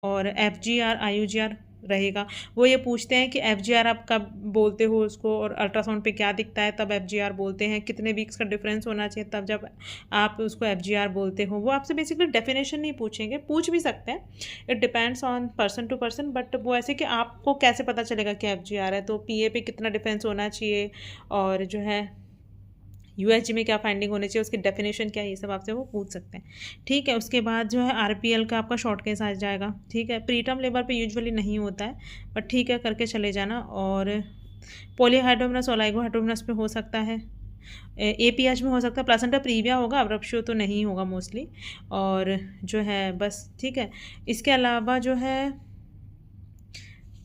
और FGR IUGR रहेगा। वो ये पूछते हैं कि FGR आप कब बोलते हो उसको, और अल्ट्रासाउंड पे क्या दिखता है तब FGR बोलते हैं, कितने वीक्स का डिफरेंस होना चाहिए तब जब आप उसको FGR बोलते हो। वो आपसे बेसिकली डेफिनेशन नहीं पूछेंगे, पूछ भी सकते हैं, it depends on person to person, but वो ऐसे कि आपको कैसे पता चलेगा कि FGR है, तो PA पे कितना डिफरेंस होना चाहिए, और जो है USG में क्या फाइंडिंग होनी चाहिए, उसकी डेफिनेशन क्या है, ये सब आपसे वो पूछ सकते हैं। ठीक है, उसके बाद जो है RPL का आपका शॉर्ट केस आ जाएगा। ठीक है, प्रीटर्म लेबर पे यूजुअली नहीं होता है, बट ठीक है करके चले जाना। और पॉलीहाइड्रोमिनस ओलाइगोहाइड्रोमिनस पे हो सकता है, APH में हो सकता है, प्लासेंटा प्रीविया होगा, अब्रप्शियो तो नहीं होगा मोस्टली। और जो है बस ठीक है, इसके अलावा जो है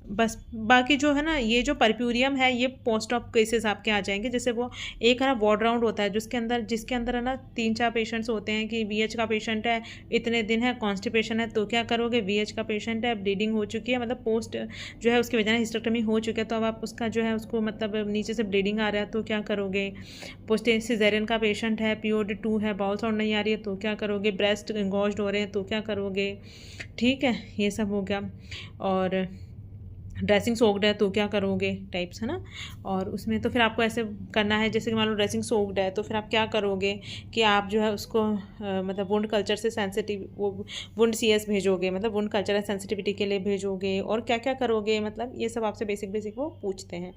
बस बाकी जो है ना, ये जो परप्यूरियम है ये पोस्ट ऑप केसेस आपके आ जाएंगे। जैसे वो एक है ना वार्ड राउंड होता है जिसके अंदर है ना 3-4 पेशेंट्स होते हैं कि VH का पेशेंट है, इतने दिन है, कॉन्स्टिपेशन है, तो क्या करोगे, VH का पेशेंट है, ब्लीडिंग हो चुकी है, मतलब पोस्ट जो है उसकी वजह से हिस्टेक्टमी हो चुकी है, तो अब आप उसका जो है उसको मतलब नीचे से ब्लीडिंग आ रहा है तो क्या करोगे, पोस्ट सिजेरियन का पेशेंट है, POD 2 है, बाउल साउंड नहीं आ रही है तो क्या करोगे, ब्रेस्ट इंगॉज्ड हो रहे हैं तो क्या करोगे। ठीक है, ये सब हो गया। और ड्रेसिंग सोक्ड है तो क्या करोगे टाइप्स, है ना। और उसमें तो फिर आपको ऐसे करना है, जैसे कि मान लो ड्रेसिंग सोक्ड है तो फिर आप क्या करोगे कि आप जो है उसको मतलब वुंड कल्चर से सेंसिटिव वो वुंड CS भेजोगे, मतलब वुंड कल्चर सेंसिटिविटी के लिए भेजोगे, और क्या क्या करोगे, मतलब ये सब आपसे बेसिक बेसिक वो पूछते हैं।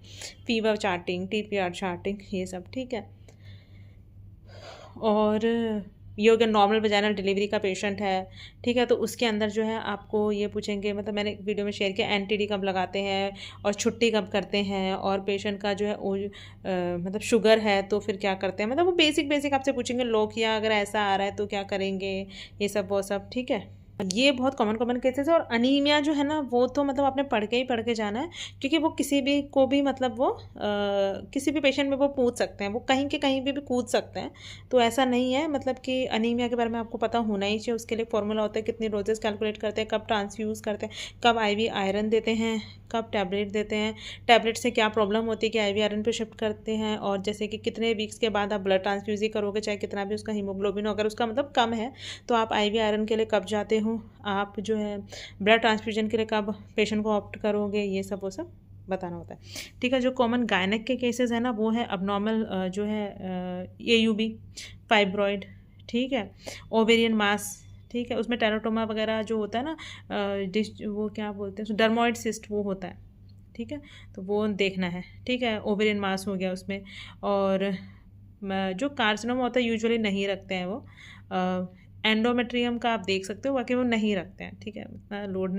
फीवर चार्टिंग, TPR चार्टिंग, ये सब। ठीक है, और ये हो गया नॉर्मल वजाइनल डिलीवरी का पेशेंट है। ठीक है, तो उसके अंदर जो है आपको ये पूछेंगे, मतलब मैंने एक वीडियो में शेयर किया, NTD कब लगाते हैं और छुट्टी कब करते हैं, और पेशेंट का जो है मतलब शुगर है तो फिर क्या करते हैं, मतलब वो बेसिक बेसिक आपसे पूछेंगे। लोकिया अगर ऐसा आ रहा है तो क्या करेंगे, ये सब वो सब। ठीक है, ये बहुत कॉमन कॉमन केसेस है। और अनीमिया जो है ना वो तो मतलब आपने पढ़ के जाना है, क्योंकि वो किसी भी को भी मतलब वो किसी भी पेशेंट में वो पूछ सकते हैं, वो कहीं के कहीं भी कूद सकते हैं। तो ऐसा नहीं है, मतलब कि अनीमिया के बारे में आपको पता होना ही चाहिए। उसके लिए फॉर्मूला होता है, कितनी डोजेस कैलकुलेट करते हैं, कब ट्रांसफ्यूज़ करते हैं, कब IV आयरन देते हैं, कब टैबलेट देते हैं, टैबलेट से क्या प्रॉब्लम होती है कि IV आयरन पे शिफ्ट करते हैं, और जैसे कि कितने वीक्स के बाद आप ब्लड ट्रांसफ्यूज़ ही करोगे, चाहे कितना भी उसका हीमोग्लोबिन हो, अगर उसका मतलब कम है तो आप IV आयरन के लिए कब जाते हो, आप जो है ब्लड ट्रांसफ्यूजन के लिए कब पेशेंट को ऑप्ट करोगे, ये सब वो सब बताना होता है। ठीक है, जो कॉमन गायनेक के केसेस है ना वो है अबनॉर्मल जो है AUB, फाइब्रॉइड, ठीक है, ओवेरियन मास, ठीक है, उसमें टेराटोमा वगैरह जो होता है ना, डिश वो क्या बोलते हैं, डर्मोइड सिस्ट वो होता है। ठीक है, तो वो देखना है। ठीक है, ओवेरियन मास हो गया उसमें। और जो कार्सिनोमा होता है यूजुअली नहीं रखते हैं वो, एंडोमेट्रियम का आप देख सकते हो, बाकी वो नहीं रखते हैं। ठीक है, उतना लोड नहीं